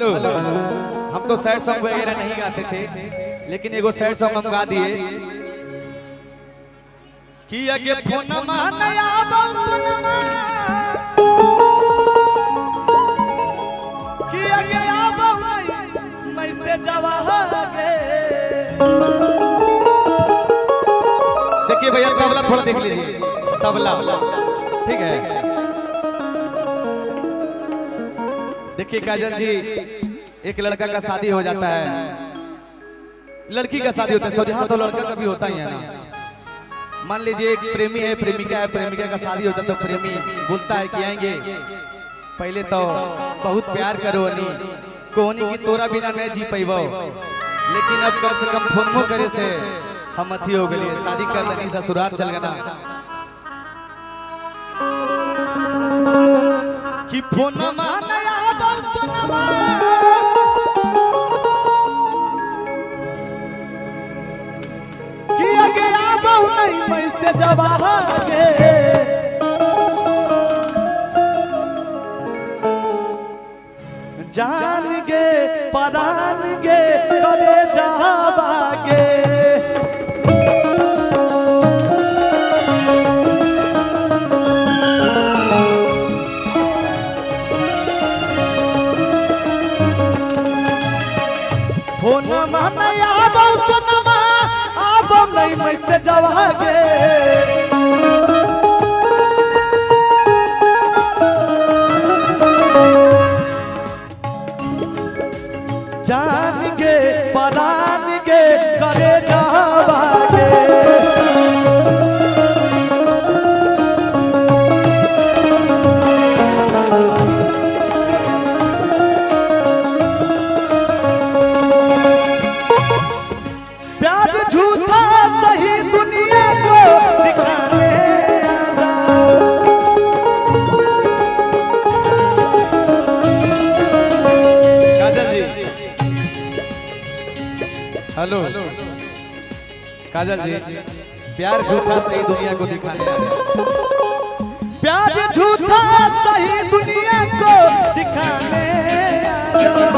Hello, हम तो sad song वगैरह नहीं गाते थे, लेकिन एगो सैड सॉन्ग हम गा दिए कि आगे फोनमा नया सुनमा कि आगे आबो मैसेज आवागे। देखिए भैया तबला थोड़ा देख लीजिए, तबला ठीक है। देखिए काजल जी, एक लड़का का शादी हो जाता है, लड़की का शादी होता है, सॉरी हाँ, तो लड़का का भी होता ही है ना। मान लीजिए एक प्रेमी है, प्रेमिका है, प्रेमिका का शादी होता है तो प्रेमी बोलता है कि आएंगे, पहले तो बहुत प्यार करो अनी कोहनी की तोरा बिना नहीं जी पैबो, लेकिन अब कम से कम फोनमो करे से हम अथी हो गए, शादी कर दनी ससुराल चल गना कि फोनमा नया सुनमा कि आगे आबो नहीं मैसेज आवागे। जान गे परान गे करे जावागे। फोनमा नया आबो सुनमा आबो नहीं मैसेज आवागे। जान गे परान गे करे जावागे। प्यार झूठा सही दुनिया को दिखाने आजा। काजल जी, हेलो काजल जी, प्यार झूठा सही दुनिया को दिखाने आजा। प्यार झूठा सही दुनिया को दिखाने आजा।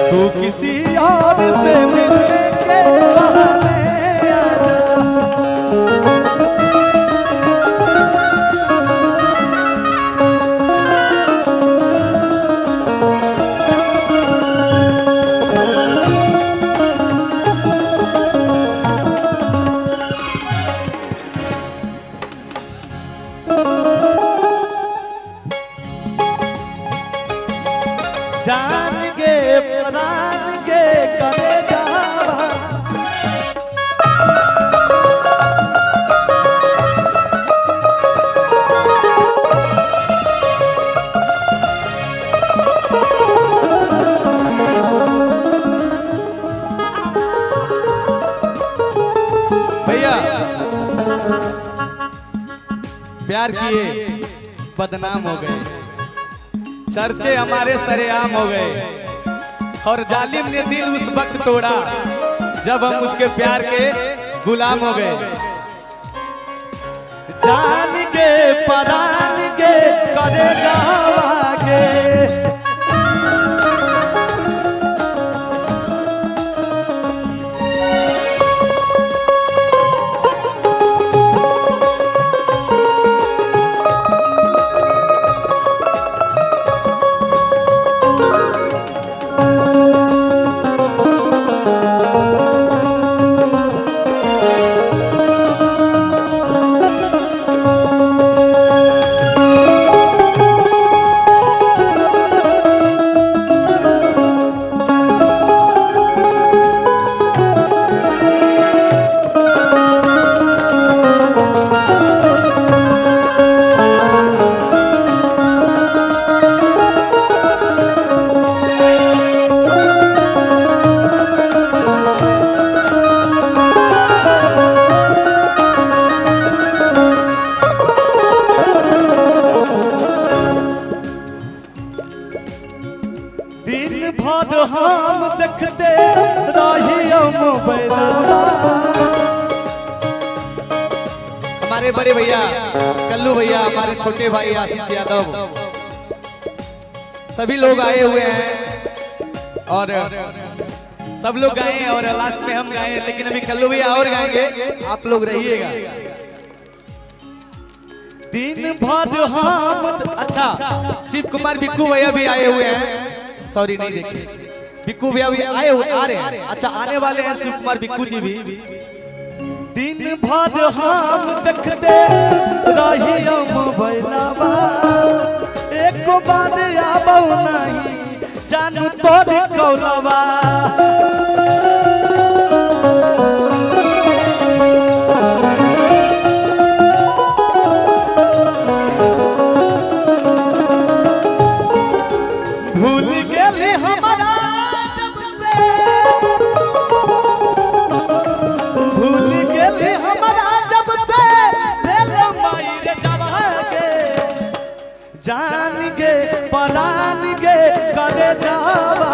तू किसी और से मिलने के बहाने आजा। जान गे परान गे करे जावा। भैया प्यार किए बदनाम हो गए, चर्चे हमारे सरेआम हो गए, और जालिम ने दिल उस वक्त तोड़ा जब हम उसके प्यार के गुलाम हो गए। जान के परान के करे जावागे। हम देखते रहियो मोबाइल। हमारे बड़े भैया कल्लू भैया, हमारे छोटे भाई आशीष यादव, सभी लोग आए हुए हैं और सब लोग गाए और लास्ट में हम गाए, लेकिन अभी कल्लू भैया और गाएंगे, आप लोग रहिएगा। दिन भर हम, अच्छा शिव कुमार बिक्कू भैया भी आए हुए हैं, सॉरी नहीं देखे, बिक्कू भैया भी आए हुए, आ रहे हैं, अच्छा आने वाले हैं शिव कुमार बिक्कू जी भी। दिन भर हम देखते रहियो मोबाइलवा, एक बार आबो नहीं जानू तोरी कौलवा। भूल गेली हमारा जब से, भूल गेली हमारा जब से, भेलो मायरे जवा के, जान गे परान गे करे जावा